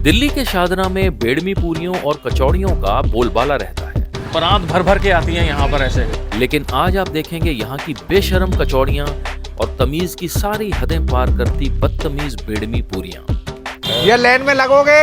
दिल्ली के शाहदरा में बेडमी पूरियों और कचौड़ियों का बोलबाला रहता है। परात भर भर के आती हैं यहाँ पर ऐसे। लेकिन आज आप देखेंगे यहाँ की बेशर्म कचौड़ियाँ और तमीज की सारी हदें पार करती बदतमीज बेडमी पूरियाँ। ये लाइन में लगोगे,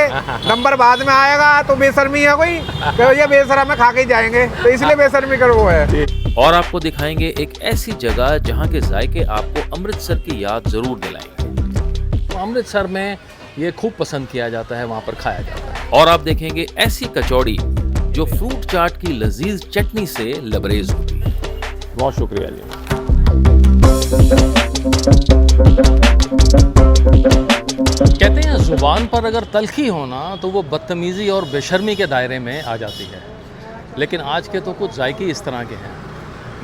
नंबर बाद में आएगा तो बेशर्मी है कोई, तो ये बेशर्म में खा के ही जाएंगे, तो इसलिए बेशर्मी कर वो है। और आपको दिखाएंगे एक ऐसी जगह जहाँ के जायके आपको अमृतसर की याद जरूर दिलाएंगे। अमृतसर में ये खूब पसंद किया जाता है, वहाँ पर खाया जाता है। और आप देखेंगे ऐसी कचौड़ी जो फ्रूट चाट की लजीज चटनी से लबरेज होती है। बहुत शुक्रिया जी। कहते हैं जुबान पर अगर तलखी हो ना तो वो बदतमीजी और बेशर्मी के दायरे में आ जाती है, लेकिन आज के तो कुछ जायके इस तरह के हैं।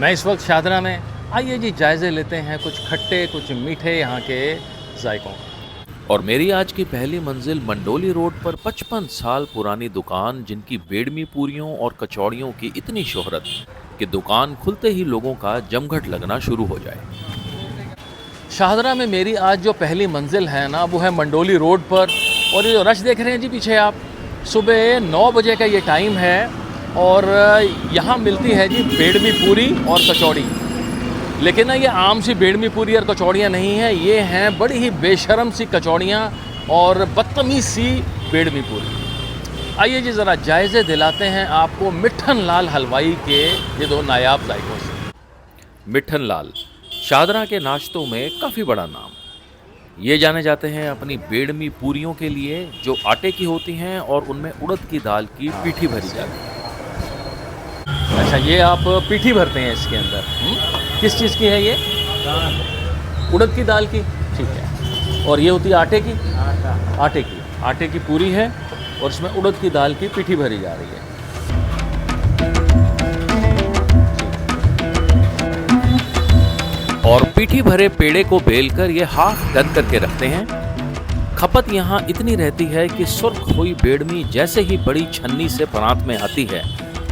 मैं इस वक्त शाहदरा में, आइए जी जायज़े लेते हैं कुछ खट्टे कुछ मीठे यहाँ के जायकों। और मेरी आज की पहली मंजिल मंडोली रोड पर 55 साल पुरानी दुकान जिनकी बेडमी पूरियों और कचौड़ियों की इतनी शोहरत कि दुकान खुलते ही लोगों का जमघट लगना शुरू हो जाए। शाहदरा में मेरी आज जो पहली मंजिल है ना वो है मंडोली रोड पर। और ये जो रश देख रहे हैं जी पीछे आप, सुबह 9 बजे का ये टाइम है और यहाँ मिलती है जी बेडमी पूरी और कचौड़ी। लेकिन ना ये आम सी बेडमी पूरी और कचौड़ियाँ नहीं हैं, ये हैं बड़ी ही बेशर्म सी कचौड़ियाँ और बदतमीज़ सी बेडमी पूरी। आइए जी ज़रा जायज़े दिलाते हैं आपको मिठन लाल हलवाई के ये दो नायाब जायकों से। मिठन लाल शाहदरा के नाश्तों में काफ़ी बड़ा नाम। ये जाने जाते हैं अपनी बेडमी पूरियों के लिए जो आटे की होती हैं और उनमें उड़द की दाल की पीठी भरी जाती है। अच्छा, ये आप पीठी भरते हैं इसके अंदर? किस चीज़ की है ये? उड़द की दाल की, ठीक है। और ये होती है आटे की? आटे की पूरी है और इसमें उड़द की दाल की पीठी भरी जा रही है। और पीठी भरे पेड़े को बेलकर ये हाफ डन करके रखते हैं। खपत यहाँ इतनी रहती है कि सुर्ख हुई बेडमी जैसे ही बड़ी छन्नी से परात में आती है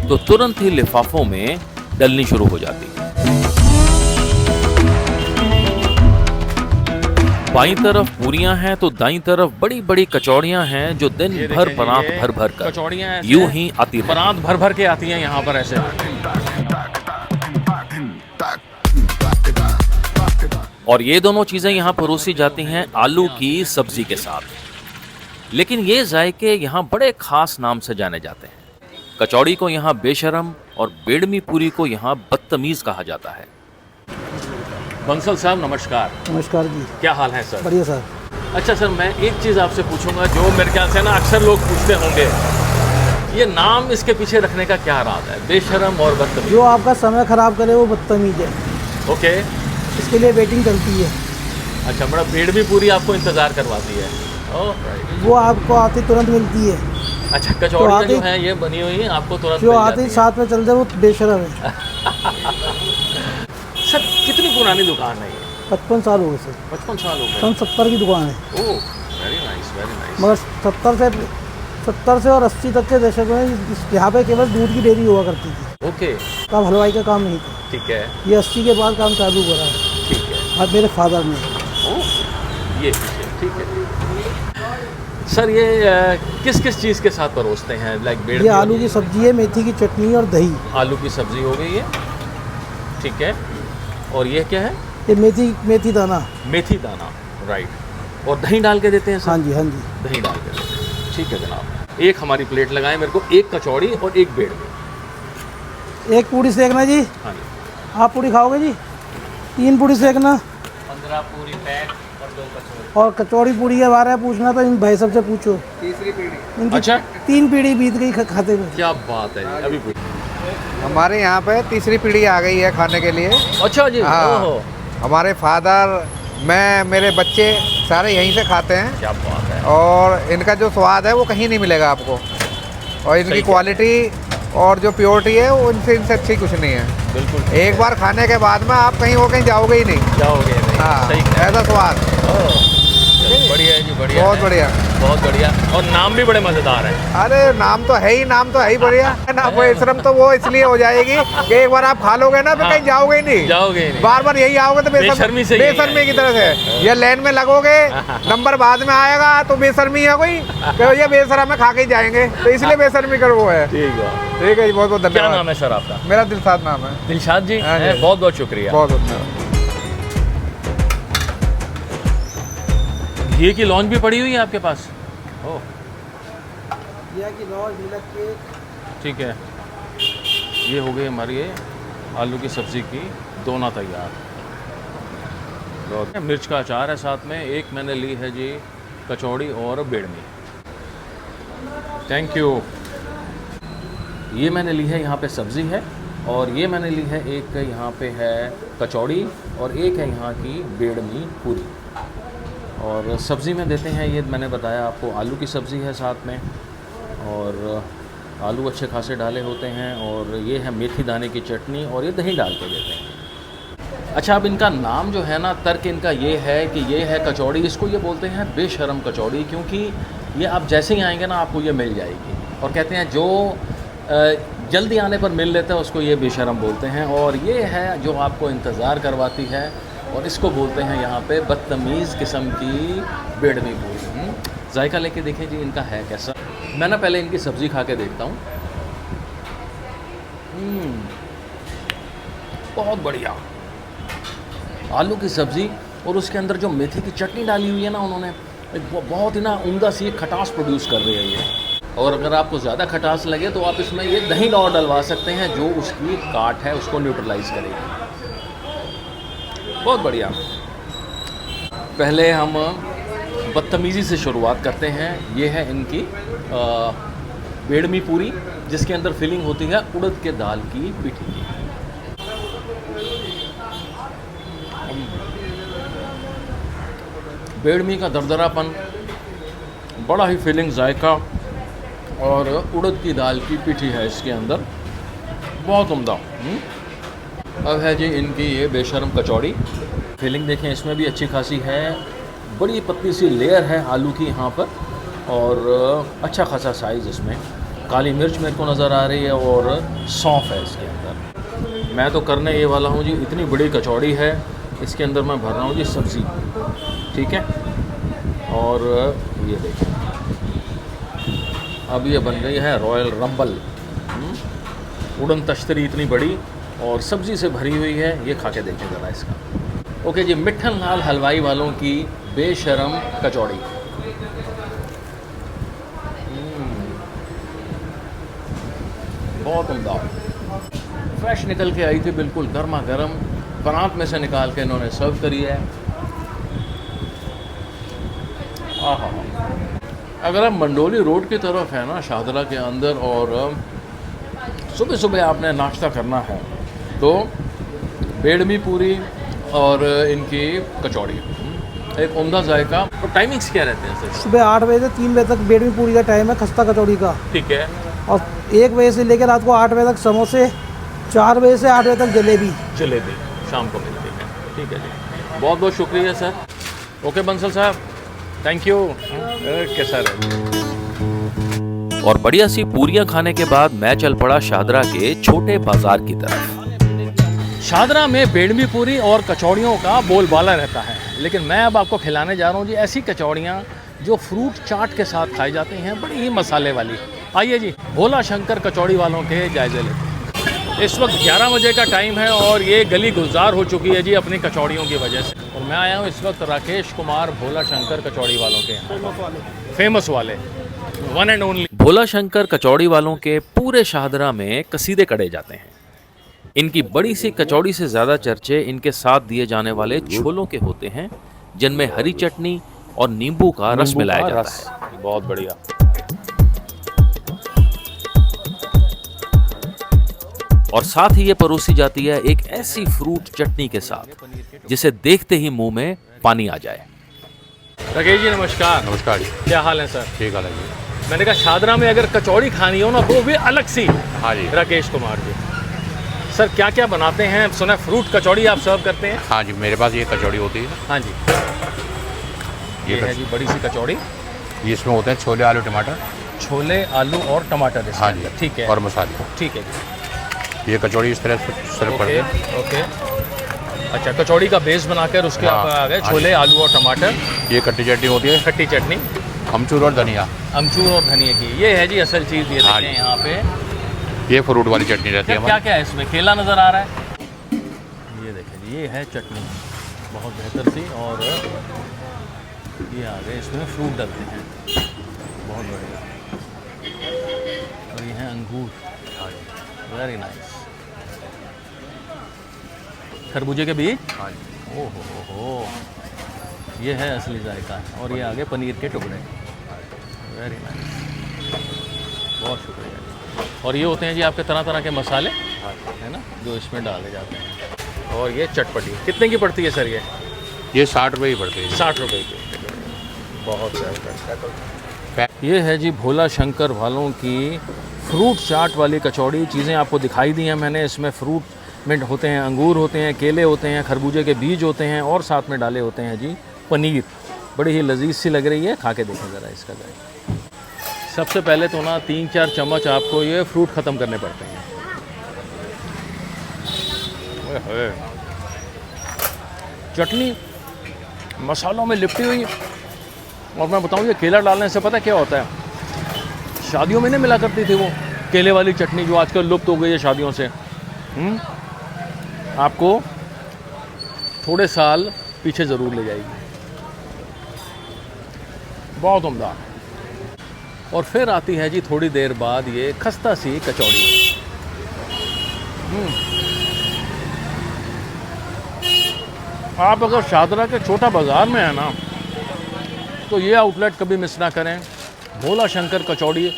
तो तुरंत ही लिफाफों में डलनी शुरू हो जाती है। बाईं तरफ पूरियां हैं तो दाईं तरफ बड़ी बड़ी कचौड़ियां हैं जो दिन भर परात भर भर कर कचौड़ियां यूं ही आती रहती हैं। परात भर भर के आती हैं यहाँ पर ऐसे। और ये दोनों चीजें यहाँ परोसी जाती हैं आलू की सब्जी के साथ। लेकिन ये जायके यहाँ बड़े खास नाम से जाने जाते हैं। कचौड़ी को यहाँ बेशरम और बेडमी पूरी को यहाँ बदतमीज कहा जाता है। बंसल साहब नमस्कार। नमस्कार जी। क्या हाल है सर? बढ़िया सर। अच्छा सर, मैं एक चीज़ आपसे पूछूंगा जो मेरे ख्याल से ना अक्सर लोग पूछते होंगे, ये नाम इसके पीछे रखने का क्या राज है, बेशरम और बदतमीज? जो आपका समय खराब करे वो बदतमीज है। ओके, इसके लिए वेटिंग चलती है। अच्छा, बड़ा बेडमी पूरी आपको इंतज़ार करवाती है। ओह, वो आपको आती तुरंत मिलती है। अच्छा, कचौड़ियाँ जो हैं ये बनी हुई हैं आपको तुरंत जो मिल आती जाती साथ में चलते वो बेशरम है। सर कितनी पुरानी दुकान है ये? 55 साल हो गए सर। 55 साल हो गए। सन 70 की दुकान है। ओह, वेरी नाइस, वेरी नाइस। मगर 70 से और 80 तक के दशक में यहाँ पे केवल दूध की डेयरी हुआ करती थी। ओके, तब हलवाई का काम नहीं था। ठीक है, ये 80 के बाद काम चालू हो रहा है। ठीक है। अब मेरे फादर ने। ओह, ये ठीक है। सर ये किस किस चीज़ के साथ परोसते हैं? लाइक बेड, ये आलू की सब्जी है, मेथी की चटनी और दही। आलू की सब्जी हो गई है, ठीक है। और ये क्या है? ये मेथी दाना। मेथी दाना, राइट। और दही डाल के देते हैं सर? हाँ जी, हाँ जी। दही डाल के देते हैं, ठीक है जनाब। एक हमारी प्लेट लगाएं मेरे को, एक कचौड़ी और एक बेड में। एक पूड़ी सेकना जी। हाँ जी। आप पूड़ी खाओगे जी? 3 पूड़ी सेकना। 15 पूरी पैक और 2 कचौड़ी। और कचौड़ी पूड़ी के बारे में पूछना तो इन भाई साहब से पूछो। तीसरी पीढ़ी। इनकी अच्छा, 3 पीढ़ी बीत गई खाते हुए। क्या बात है जी, अभी पूछ। हमारे यहाँ पे तीसरी पीढ़ी आ गई है खाने के लिए। अच्छा जी। हाँ। ओहो, हमारे फादर, मैं, मेरे बच्चे सारे यहीं से खाते हैं। क्या बात है। और इनका जो स्वाद है वो कहीं नहीं मिलेगा आपको। और इनकी क्वालिटी और जो प्योरिटी है वो इनसे अच्छी कुछ नहीं है। बिल्कुल। एक बार खाने के बाद में आप कहीं जाओगे ही नहीं। जाओगे नहीं। हाँ, सही कहा। ऐसा स्वाद। ओह, बढ़िया है जी, बढ़िया बहुत है, बढ़िया। बहुत बढ़िया। और नाम भी बड़े मजेदार है। अरे नाम तो है ही बढ़िया ना। बेशरम तो वो इसलिए हो जाएगी कि एक बार आप खा लोगे ना, फिर कहीं जाओगे ही नहीं, जाओगे ही नहीं। बार बार यही आओगे तो बेशर्मी से यही बेशर्मी की तरह से। ये लाइन में लगोगे, नंबर बाद में आएगा तो बेशर्मी है कोई कि भैया बेशरम में खा के ही जाएंगे, तो इसलिए बेशर्मी कर वो है। ठीक है, ठीक है जी, बहुत बहुत क्या धन्यवाद। नाम है सर आपका? मेरा दिलशाद नाम है। दिलशाद जी, हाँ जी। बहुत बहुत शुक्रिया। बहुत बहुत धन्यवाद। घी की लॉन्च भी पड़ी हुई है आपके पास? ओह ठीक है। ये हो गई हमारी ये आलू की सब्ज़ी की दोना तैयार। मिर्च का अचार है साथ में। एक मैंने ली है जी कचौड़ी और बेड़मी। Thank you. ये मैंने ली है यहाँ पे सब्ज़ी है, और ये मैंने ली है एक यहाँ पे है कचौड़ी, और एक है यहाँ की बेड़मी पूरी। और सब्ज़ी में देते हैं, ये मैंने बताया आपको आलू की सब्ज़ी है साथ में, और आलू अच्छे खासे डाले होते हैं, और ये है मेथी दाने की चटनी, और ये दही डाल के देते हैं। अच्छा, अब इनका नाम जो है ना, तर्क इनका ये है कि ये है कचौड़ी, इसको ये बोलते हैं बेशरम कचौड़ी, क्योंकि ये आप जैसे ही आएंगे ना आपको ये मिल जाएगी, और कहते हैं जो जल्दी आने पर मिल लेता है उसको ये बेशरम बोलते हैं। और ये है जो आपको इंतज़ार करवाती है, और इसको बोलते हैं यहाँ पे बदतमीज़ किस्म की बेड़मी पूरी। जायका लेके देखें जी इनका है कैसा। मैं ना पहले इनकी सब्ज़ी खा के देखता हूँ। बहुत बढ़िया आलू की सब्ज़ी, और उसके अंदर जो मेथी की चटनी डाली हुई है ना उन्होंने, एक बहुत ही ना उम्दा सी एक खटास प्रोड्यूस कर रही है ये। और अगर आपको ज़्यादा खटास लगे तो आप इसमें ये दही और डलवा सकते हैं, जो उसकी काट है उसको न्यूट्रलाइज करेगी। बहुत बढ़िया। पहले हम बदतमीज़ी से शुरुआत करते हैं। ये है इनकी बेड़मी पूरी, जिसके अंदर फिलिंग होती है उड़द के दाल की पिठी की। बेड़मी का दरदरापन, बड़ा ही फिलिंग जायका, और उड़द की दाल की पिठी है इसके अंदर, बहुत उम्दा। अब है जी इनकी ये बेशरम कचौड़ी। फिलिंग देखें इसमें भी अच्छी खासी है, बड़ी पतली सी लेयर है आलू की यहाँ पर, और अच्छा खासा साइज़ इसमें। काली मिर्च मेरे को नज़र आ रही है, और सौंफ है इसके अंदर। मैं तो करने ये वाला हूँ जी, इतनी बड़ी कचौड़ी है, इसके अंदर मैं भर रहा हूँ जी सब्ज़ी, ठीक है। और ये देखें अब ये बन गई है रॉयल रंबल। उड़न तश्तरी इतनी बड़ी और सब्ज़ी से भरी हुई है, ये खा के देखें ज़रा इसका। ओके जी, मिठन लाल हलवाई वालों की बेशरम कचौड़ी। बहुत उम्दा, फ्रेश निकल के आई थी, बिल्कुल गर्मा गर्म, परात में से निकाल के इन्होंने सर्व करी है। आहा, अगर आप मंडोली रोड की तरफ है ना, शाहदरा के अंदर, और सुबह सुबह आपने नाश्ता करना है तो बेड़मी पूरी और इनकी कचौड़ी, एक उम्दा जायका। तो टाइमिंग्स क्या रहते हैं सर? सुबह 8 बजे से 3 बजे तक बेड़मी पूरी का टाइम है, खस्ता कचौड़ी का। ठीक है। और 1 बजे से लेकर रात को 8 बजे तक समोसे, 4 बजे से 8 बजे तक जलेबी। जलेबी शाम को मिलती है। ठीक है जी, बहुत बहुत शुक्रिया सर। ओके बंसल साहब, थैंक यू। कैसा है? और बढ़िया सी पूरियां खाने के बाद मैं चल पड़ा शाहदरा के छोटे बाजार की तरफ। शाहदरा में बेड़मी पूरी और कचौड़ियों का बोलबाला रहता है, लेकिन मैं अब आपको खिलाने जा रहा हूँ जी ऐसी कचौड़ियाँ जो फ्रूट चाट के साथ खाई जाती हैं, बड़ी ही मसाले वाली। आइए जी, भोला शंकर कचौड़ी वालों के जायजे लेते हैं। इस वक्त 11 बजे का टाइम है, और ये गली गुलजार हो चुकी है जी अपनी कचौड़ियों की वजह से। और मैं आया हूँ इस वक्त राकेश कुमार भोला शंकर कचौड़ी वालों के यहाँ, फेमस वाले, वन एंड ओनली। भोला शंकर कचौड़ी वालों के पूरे शाहदरा में कसीदे कढ़े जाते हैं। इनकी बड़ी सी कचौड़ी से ज़्यादा चर्चे इनके साथ दिए जाने वाले छोलों के होते हैं, जिनमें हरी चटनी और नींबू का रस मिलाया जाता है। बहुत बढ़िया। और साथ ही ये परोसी जाती है एक ऐसी फ्रूट चटनी के साथ जिसे देखते ही मुंह में पानी आ जाए। राकेश जी नमस्कार। नमस्कार जी। क्या हाल है सर? ठीक हाल है जी। मैंने कहा शाहदरा में अगर कचौड़ी खानी हो ना, वो भी अलग सी। हाँ जी। राकेश कुमार जी, सर क्या क्या बनाते हैं? सुना फ्रूट कचौड़ी आप सर्व करते हैं? हाँ जी, मेरे पास ये कचौड़ी होती है। हाँ जी। ये है जी बड़ी सी कचौड़ी, ये इसमें होते हैं छोले आलू टमाटर। छोले आलू और टमाटर इसके हाँ जी, अंदर, ठीक है। और मसाले। ठीक है जी, ये कचौड़ी इस तरह से सर्व करते ओके हैं। ओके। अच्छा, कचौड़ी का बेस बनाकर उसके हाँ, आप आ गए हाँ छोले आलू और टमाटर, ये खट्टी चटनी होती है, खट्टी चटनी, अमचूर और धनिया। अमचूर और धनिया की, ये है जी असल चीज़। ये हाँ देखें जी। यहाँ पे ये फ्रूट वाली चटनी रहती है क्या हमारी। क्या है इसमें, केला नज़र आ रहा है। ये देखें जी, ये है चटनी बहुत बेहतर सी, और ये आ गए इसमें फ्रूट डलते हैं, बहुत बढ़िया। और ये है अंगूर, वेरी नाइस। खरबूजे के बीज, हाँ जी। ओहो हो, ये है असली जायका। और ये आगे पनीर के टुकड़े, वेरी नाइस, बहुत शुक्रिया जी। और ये होते हैं जी आपके तरह तरह के मसाले, है ना, जो इसमें डाले जाते हैं। और ये चटपटी कितने की पड़ती है सर ये? ये 60 रुपये ही पड़ते हैं। 60 रुपए की, बहुत ज़्यादा। ये है जी भोला शंकर वालों की फ्रूट चाट वाली कचौड़ी। चीज़ें आपको दिखाई दी हैं मैंने, इसमें फ्रूट में होते हैं, अंगूर होते हैं, केले होते हैं, खरबूजे के बीज होते हैं, और साथ में डाले होते हैं जी पनीर। बड़ी ही लजीज सी लग रही है, खा के देखें ज़रा इसका जायका। सबसे पहले तो ना 3-4 चम्मच आपको ये फ्रूट ख़त्म करने पड़ते हैं। ओए, चटनी मसालों में लिपटी हुई, और मैं बताऊँ ये केला डालने से पता क्या होता है, शादियों में नहीं मिला करती थी वो केले वाली चटनी, जो आजकल लुप्त हो गई है शादियों से। आपको थोड़े साल पीछे ज़रूर ले जाएगी, बहुत उम्दा। और फिर आती है जी थोड़ी देर बाद ये खस्ता सी कचौड़ी। आप अगर शाहदरा के छोटा बाज़ार में है ना, तो ये आउटलेट कभी मिस ना करें। भोला शंकर कचौड़ी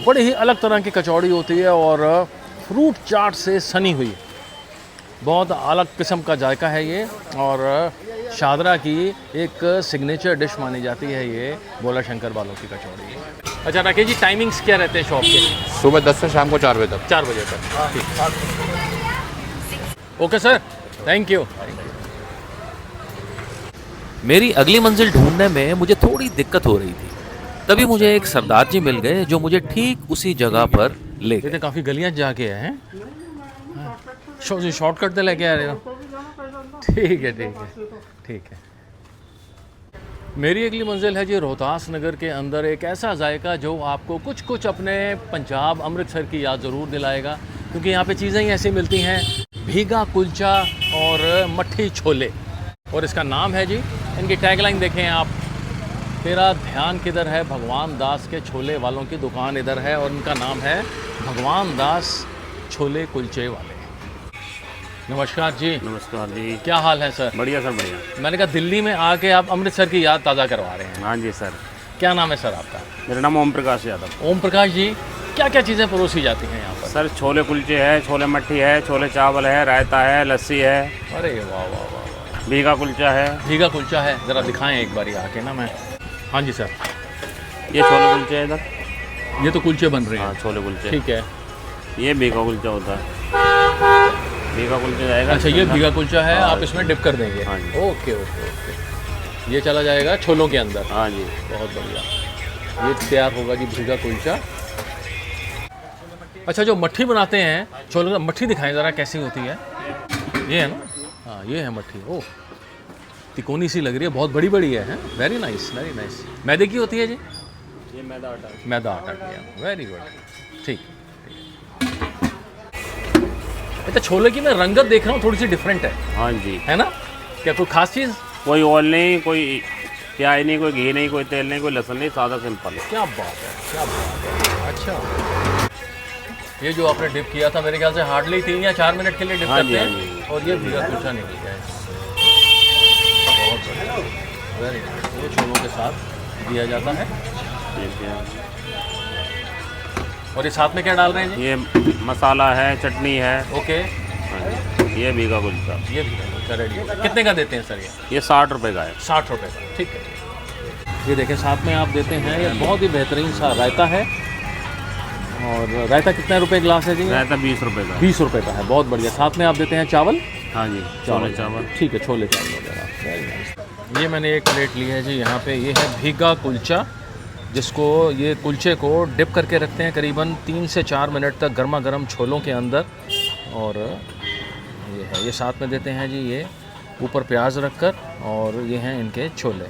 बड़ी ही अलग तरह की कचौड़ी होती है, और फ्रूट चाट से सनी हुई, बहुत अलग किस्म का जायका है ये, और शाहदरा की एक सिग्नेचर डिश मानी जाती है ये भोला शंकर वालों की कचौड़ी। अच्छा राकेश जी, टाइमिंग्स क्या रहते हैं शॉप के? सुबह 10 से शाम को 4 बजे तक। 4 बजे तक, ओके सर, थैंक यू। मेरी अगली मंजिल ढूंढने में मुझे थोड़ी दिक्कत हो रही थी। तभी मुझे एक सरदार जी मिल गए जो मुझे ठीक उसी जगह पर ले गए। ये तो काफ़ी गलियाँ जाके हैं, शॉर्टकट तो लेके आ रहे हो। ठीक है ठीक है ठीक है। मेरी अगली मंजिल है जी रोहतास नगर के अंदर एक ऐसा जायका जो आपको कुछ कुछ अपने पंजाब अमृतसर की याद ज़रूर दिलाएगा, क्योंकि यहाँ पे चीज़ें ही ऐसी मिलती हैं, भीगा कुलचा और मट्ठी छोले। और इसका नाम है जी, इनकी टैगलाइन देखें आप, तेरा ध्यान किधर है, भगवान दास के छोले वालों की दुकान इधर है, और इनका नाम है भगवान दास छोले कुलचे वाले। नमस्कार जी। नमस्कार जी, क्या हाल है सर? बढ़िया सर बढ़िया। मैंने कहा दिल्ली में आके आप अमृतसर की याद ताज़ा करवा रहे हैं। हाँ जी सर। क्या नाम है सर आपका? मेरा नाम ओम प्रकाश यादव। ओम प्रकाश जी, क्या क्या चीज़ें परोसी जाती हैं यहाँ पर? सर छोले कुलचे है, छोले मट्ठी है, छोले चावल है, रायता है, लस्सी है, अरे वाह वाह वाह वाह। भीगा कुलचा है। भीगा कुलचा है, ज़रा दिखाएं एक बारी आके ना। मैं, हाँ जी सर, ये छोले कुलचे है इधर। ये तो कुलचे बन रहे हाँ हैं, छोले कुलचे। ठीक है। ये भीगा कुलचा होता है, भीगा कुलचा जाएगा। अच्छा, ये भीगा कुलचा है, आप इसमें डिप कर देंगे। हाँ जी। Okay okay okay. ये चला जाएगा छोलों के अंदर। हाँ जी। बहुत बढ़िया, ये तैयार होगा जी भीगा कुलचा। अच्छा, जो मट्ठी बनाते हैं छोलों का, मट्ठी दिखाएं ज़रा कैसी होती है। ये है ना, हाँ ये है मट्ठी। ओह, तिकोनी सी लग रही है, बहुत बड़ी बड़ी है। Very nice very nice. मैदे की होती है जी? ये मैदा आटा। मैदा आटा किया, वेरी गुड, ठीक। अच्छा, छोले की मैं रंगत देख रहा हूँ, थोड़ी सी डिफरेंट है, हाँ जी। है ना? क्या कोई खास चीज़? कोई ऑयल नहीं, कोई प्याज नहीं, कोई घी नहीं, कोई तेल नहीं, कोई लहसुन नहीं, सादा सिंपल। क्या बात है, क्या बात है। अच्छा, ये जो आपने डिप किया था मेरे ख्याल से हार्डली 3 या 4 मिनट के लिए डिप हाँ करते जी, हैं, हाँ जी। और ये भीगा कुलचा निकल गया है। बहुत बढ़िया, वेरी नाइस। ये छोलों के साथ दिया जाता है, और ये साथ में क्या डाल रहे हैं जी? ये मसाला है, चटनी है। ओके, हाँ जी। ये भीगा कुलचा। ये भीगा कुलचा रेडी हो गया। कितने का देते हैं सर ये? 60 रुपये का है। 60 रुपये का, ठीक है। ये देखें साथ में आप देते हैं, ये बहुत ही बेहतरीन सा रायता है। और रायता कितने रुपए गिलास है जी? रायता 20 रुपये का। 20 रुपये का है, बहुत बढ़िया। साथ में आप देते हैं चावल? हाँ जी, छोले चावल। ठीक है, छोले चावल वगैरह, वेरी नाइस। ये मैंने एक प्लेट ली है जी यहाँ पे। ये है भीगा कुलचा, जिसको ये कुलचे को डिप करके रखते हैं करीबन 3 से 4 मिनट तक गर्मा गर्म छोलों के अंदर। और ये है, ये साथ में देते हैं जी ये ऊपर प्याज रखकर, और ये हैं इनके छोले।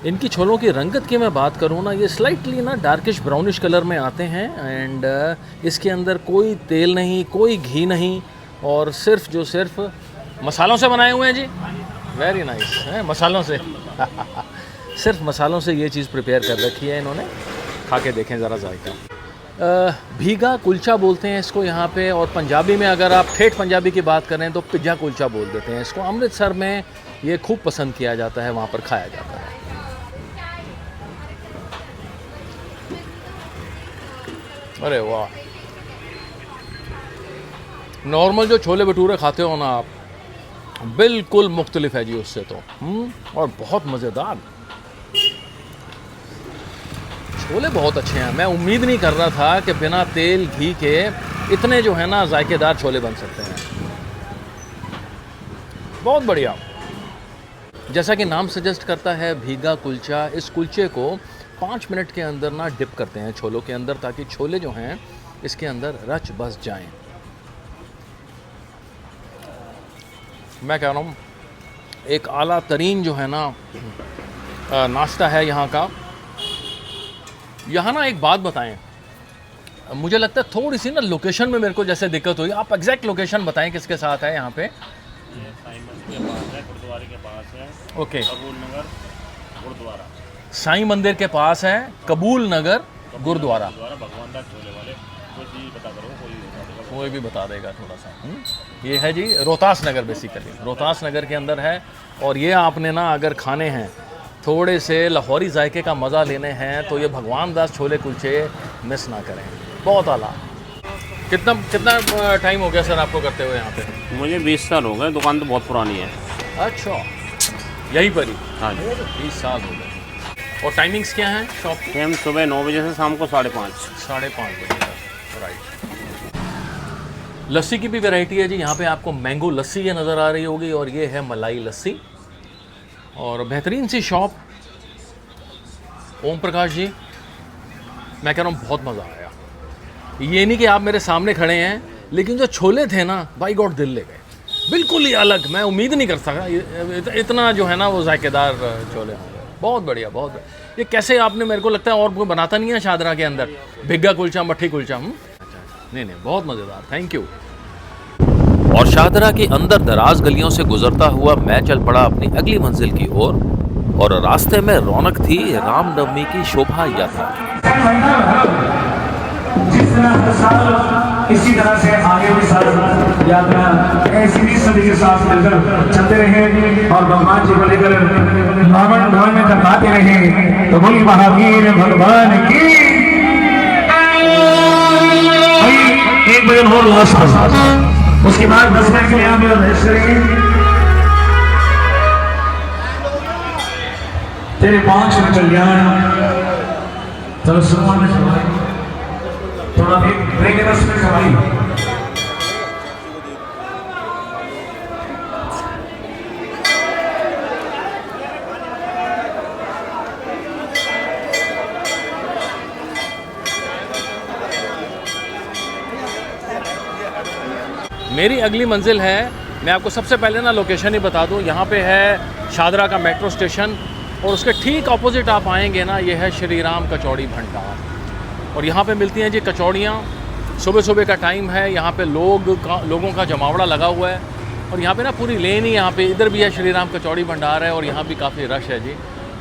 इनकी छोलों की रंगत की मैं बात करूँ ना, ये स्लाइटली ना डार्किश ब्राउनिश कलर में आते हैं। एंड इसके अंदर कोई तेल नहीं, कोई घी नहीं, और सिर्फ मसालों से बनाए हुए हैं जी। वेरी नाइस है, मसालों से सिर्फ मसालों से ये चीज़ प्रिपेयर कर रखी है इन्होंने। खा के देखें ज़रा जायका। भीगा कुलचा बोलते हैं इसको यहाँ पे, और पंजाबी में अगर आप ठेठ पंजाबी की बात करें तो पिज्जा कुलचा बोल देते हैं इसको। अमृतसर में ये खूब पसंद किया जाता है, वहाँ पर खाया जाता है। अरे वाह, नॉर्मल जो छोले भटूरे खाते हो ना आप, बिल्कुल मुख्तलिफ है जी उससे तो। और बहुत मज़ेदार छोले, बहुत अच्छे हैं। मैं उम्मीद नहीं कर रहा था कि बिना तेल घी के इतने जो है ना जायकेदार छोले बन सकते हैं। बहुत बढ़िया। जैसा कि नाम सजेस्ट करता है भीगा कुलचा, इस कुलचे को 5 मिनट के अंदर ना डिप करते हैं छोलों के अंदर, ताकि छोले जो हैं इसके अंदर रच बस जाएं। मैं कह रहा हूँ एक आला तरीन जो है ना नाश्ता है यहाँ का। यहाँ ना एक बात बताएं, मुझे लगता है थोड़ी सी ना लोकेशन में मेरे को जैसे दिक्कत हुई। आप एग्जैक्ट लोकेशन बताएं किसके साथ है यहाँ पे। गुरुद्वारे के पास है। ओके, कबूल नगर गुरुद्वारा, साईं मंदिर के पास है कबूल नगर गुरुद्वारा। भगवान दास छोले वाले कोई बता करो, कोई भी बता देगा थोड़ा सा। ये है जी रोहतास नगर, बेसिकली रोहतास नगर के अंदर है। और ये आपने ना अगर खाने हैं, थोड़े से लाहौरी जायके का मज़ा लेने हैं, तो ये भगवान दास छोले कुलचे मिस ना करें। बहुत आला। कितना टाइम हो गया सर आपको करते हुए यहाँ पे? मुझे 20 साल हो गए, दुकान तो बहुत पुरानी है। अच्छा, यहीं पर ही? हाँ जी, 20 साल हो गए। और टाइमिंग्स क्या हैं शॉप की? टाइम सुबह 9 बजे से शाम को 5:30। 5:30 बजे तक, राइट। लस्सी की भी वैरायटी है जी यहाँ पे। आपको मैंगो लस्सी ये नज़र आ रही होगी, और ये है मलाई लस्सी। और बेहतरीन सी शॉप। ओम प्रकाश जी, मैं कह रहा हूँ बहुत मज़ा आया। ये नहीं कि आप मेरे सामने खड़े हैं, लेकिन जो छोले थे ना, बाई गॉड दिल ले गए। बिल्कुल ही अलग, मैं उम्मीद नहीं कर सका इतना जो है ना वो जायकेदार छोले होंगे। बहुत बढ़िया, बहुत बढ़िया। ये कैसे आपने, मेरे को लगता है और कोई बनाता नहीं है शादरा के अंदर, भिग्गा कुलचा, मट्ठी कुलचा। नहीं, बहुत मज़ेदार, थैंक यू। और शाहदरा के अंदर दराज गलियों से गुजरता हुआ मैं चल पड़ा अपनी अगली मंजिल की ओर। और रास्ते में रौनक थी रामनवमी की शोभा यात्रा। इसी तरह से आगे भी साथ यात्रा ऐसी भी सभी के साथ मिलकर चलते रहे, और भगवान जी को लेकर रावण धवन में टकराते रहे। तो बोली महावीर भगवान की। एक भजन और लास्ट, उसके बाद 10 मिनट के लिए आप रेस्ट करेंगे। तेरे 5 में कल्याण। चलो शुरुआत में थोड़ा ब्रेक है, 10 मिनट हमारी। मेरी अगली मंजिल है, मैं आपको सबसे पहले ना लोकेशन ही बता दूं। यहाँ पे है शादरा का मेट्रो स्टेशन, और उसके ठीक ऑपोजिट आप आएंगे ना, ये है श्री राम कचौड़ी भंडार। और यहाँ पे मिलती हैं जी कचौड़ियाँ। सुबह सुबह का टाइम है, यहाँ पे लोगों का जमावड़ा लगा हुआ है। और यहाँ पे ना पूरी लेन ही, यहाँ पे इधर भी है श्री राम कचौड़ी भंडार है, और यहाँ भी काफ़ी रश है जी।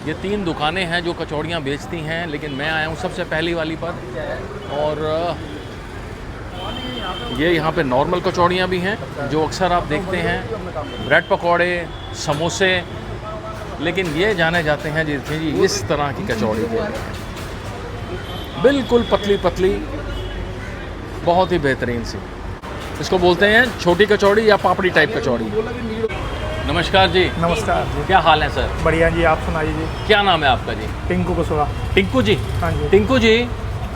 ये 3 दुकानें हैं जो कचौड़ियाँ बेचती हैं, लेकिन मैं आया हूँ सबसे पहली वाली पर। और ये यहाँ पे नॉर्मल कचौड़ियाँ भी हैं जो अक्सर आप देखते हैं, ब्रेड पकौड़े, समोसे। लेकिन ये जाने जाते हैं जी इस तरह की कचौड़ी के लिए, बिल्कुल पतली पतली, बहुत ही बेहतरीन सी। इसको बोलते हैं छोटी कचौड़ी या पापड़ी टाइप कचौड़ी। नमस्कार जी। नमस्कार जी। क्या हाल है सर? बढ़िया जी, आप सुनाइए जी। क्या नाम है आपका जी? टिंकू कुशवाहा। टिंकू जी? हाँ जी। टिंकू जी,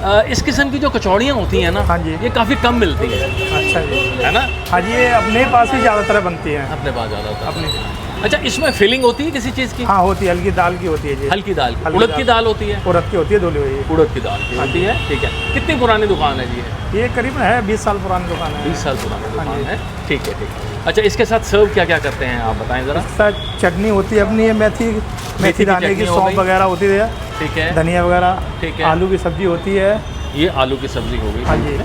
इस किस्म की जो कचौड़ियाँ होती हैं ना, हाँ जी, ये काफ़ी कम मिलती है। अच्छा जी, है ना? हाँ जी, ये अपने पास ही ज़्यादातर बनती हैं। अपने पास ज़्यादातर अपने अच्छा, इसमें फिलिंग होती है किसी चीज़ की? हाँ होती है, हल्की दाल की होती है जी। हल्की दाल की, हल्की उड़द की दाल। दाल होती है? उड़द की होती है, धुली हुई। उड़द की दाल की होती है, ठीक है। कितनी पुरानी दुकान है जी ये करीबन है 20 साल पुरानी दुकान है। 20 साल पुरानी दुकान जी। है, ठीक है, ठीक है। अच्छा, इसके साथ सर्व क्या क्या करते हैं आप बताएं ज़रा। सर चटनी होती है अपनी, ये मेथी की दाने चटनी की, हो सौंफ गई। वगैरह होती है, ठीक है, धनिया वगैरह, ठीक है। आलू की सब्जी होती है। ये आलू की सब्जी हो गई। हाँ जी,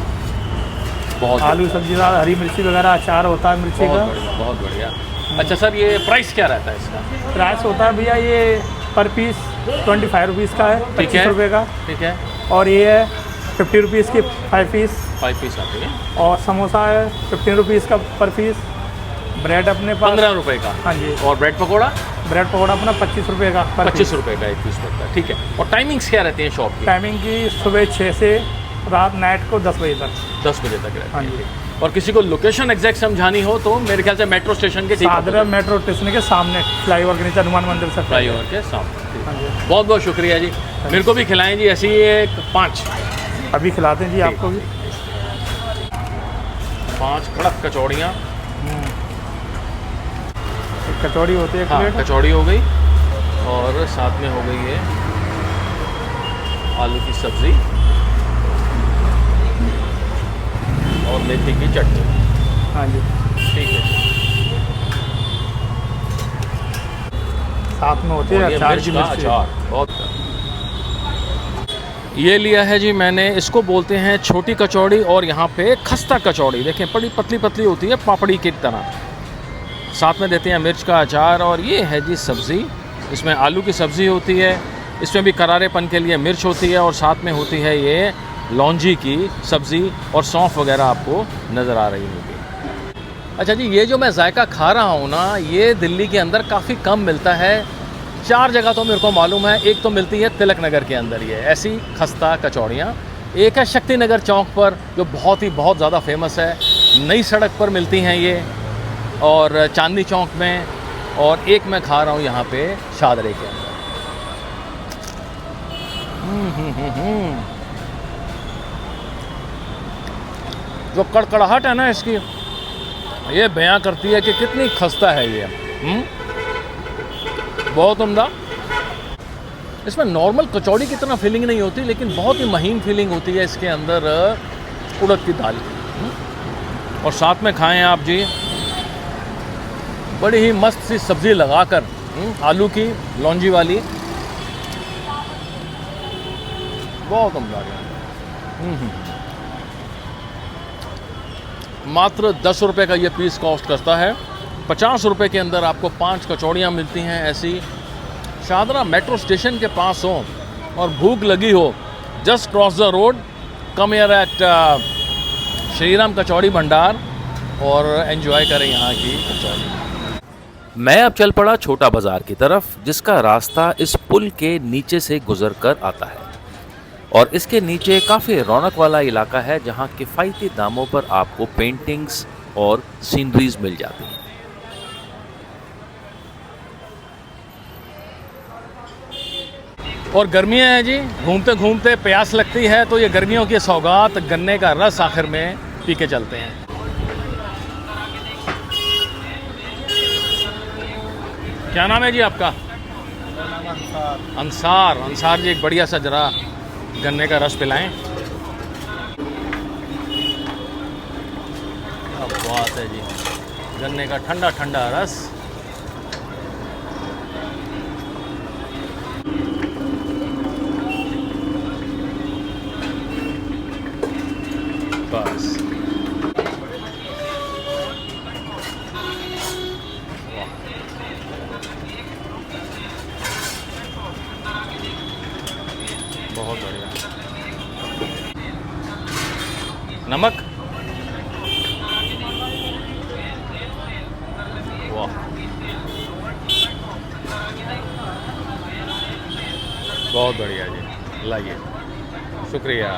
बहुत आलू की सब्जी, हरी मिर्ची वगैरह, अचार होता है मिर्ची बहुत का। बढ़िया, बहुत बढ़िया। अच्छा सर, ये प्राइस क्या रहता है इसका? प्राइस होता है भैया ये पर पीस 25 रुपीज़ का है, ठीक है। 25 रुपये का। ठीक है, और ये है 50 रुपीज़ की 5 पीस। 5 पीस आती है। और समोसा है 15 रुपीज़ का पर पीस। ब्रेड अपने पास 15 रुपए का। हाँ जी। और ब्रेड पकौड़ा? ब्रेड पकौड़ा अपना 25 रुपये का पर 25 रुपए का एक पीस पड़ता है, ठीक है। और टाइमिंग्स क्या रहती है शॉप की? टाइमिंग की सुबह 6 से रात नाइट को 10 बजे तक। 10 बजे तक रहती हाँ है, जी। ठीक। और किसी को लोकेशन एग्जैक्ट समझानी हो तो मेरे ख्याल से मेट्रो स्टेशन के ठीक सादरा मेट्रो स्टेशन के सामने, फ्लाईओवर के नीचे, हनुमान मंदिर से फ्लाईओवर के सामने, ठीक। हाँ जी। बहुत बहुत शुक्रिया जी। मेरे को भी खिलाएं जी ऐसी एक 5 अभी खिलाते हैं जी आपको भी। 5 कड़क कचौड़ियाँ। एक कचौड़ी होती है, एक हाँ, प्लेट। कचौड़ी हो गई और साथ में हो गई है आलू की सब्ज़ी और मेथी की चटनी। हाँ जी, ठीक है। साथ में होती है और ये अचार मिर्च की का मिर्ची। अचार, बहुत। ये लिया है जी मैंने, इसको बोलते हैं छोटी कचौड़ी, और यहाँ पे खस्ता कचौड़ी देखें, बड़ी पतली पतली होती है पापड़ी की तरह। साथ में देते हैं मिर्च का अचार। और ये है जी सब्ज़ी, इसमें आलू की सब्ज़ी होती है, इसमें भी करारेपन के लिए मिर्च होती है, और साथ में होती है ये लौंजी की सब्ज़ी और सौंफ वगैरह आपको नज़र आ रही होगी। अच्छा जी, ये जो मैं जायका खा रहा हूँ ना, ये दिल्ली के अंदर काफ़ी कम मिलता है। 4 जगह तो मेरे को मालूम है। एक तो मिलती है तिलक नगर के अंदर ये ऐसी खस्ता कचौड़ियाँ, एक है शक्ति नगर चौक पर जो बहुत ज़्यादा फेमस है, नई सड़क पर मिलती हैं ये, और चांदनी चौक में, और एक मैं खा रहा हूँ यहाँ पे शादरे के अंदर। जो कड़कड़ाहट है ना इसकी, ये बयां करती है कि कितनी खस्ता है ये। बहुत उम्दा। इसमें नॉर्मल कचौड़ी की तरह फीलिंग नहीं होती, लेकिन बहुत ही महीन फीलिंग होती है इसके अंदर उड़द की दाल की। और साथ में खाएं आप जी बड़ी ही मस्त सी सब्ज़ी लगाकर, आलू की लौंजी वाली, बहुत उम्दा। मात्र 10 रुपये का ये पीस कॉस्ट करता है। 50 रुपये के अंदर आपको 5 कचौड़ियाँ मिलती हैं ऐसी। शादरा मेट्रो स्टेशन के पास हो और भूख लगी हो, just cross the road, come here at Shriram Kachori Bhandar और एंजॉय करें यहाँ की कचौड़ी। मैं अब चल पड़ा छोटा बाजार की तरफ, जिसका रास्ता इस पुल के नीचे से गुजर कर आता है, और इसके नीचे काफ़ी रौनक वाला इलाका है जहाँ किफ़ायती दामों पर आपको पेंटिंग्स और सीनरीज मिल जाती हैं। और गर्मियाँ हैं जी, घूमते घूमते प्यास लगती है, तो ये गर्मियों की सौगात गन्ने का रस आखिर में पी के चलते हैं। क्या नाम है जी आपका? अंसार। अंसार जी, एक बढ़िया सा जरा गन्ने का रस पिलाएं। क्या बात है जी, गन्ने का ठंडा ठंडा रस। बस बहुत बढ़िया। नमक, वाह, बहुत बढ़िया जी, लाइए, शुक्रिया।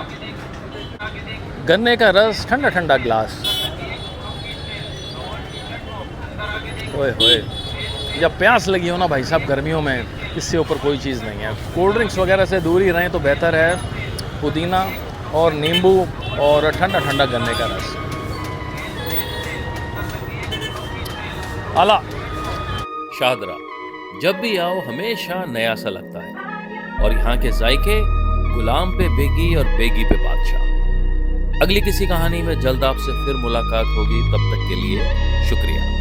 गन्ने का रस, ठंडा ठंडा ग्लास, ओए होए। जब प्यास लगी हो ना भाई साहब गर्मियों में, इससे ऊपर कोई चीज़ नहीं है। कोल्ड ड्रिंक्स वगैरह से दूर ही रहें तो बेहतर है। पुदीना और नींबू और ठंडा ठंडा गन्ने का रस, आला। शाहदरा जब भी आओ हमेशा नया सा लगता है, और यहाँ के जायके गुलाम पे बेगी और बेगी पे बादशाह। अगली किसी कहानी में जल्द आपसे फिर मुलाकात होगी, तब तक के लिए शुक्रिया।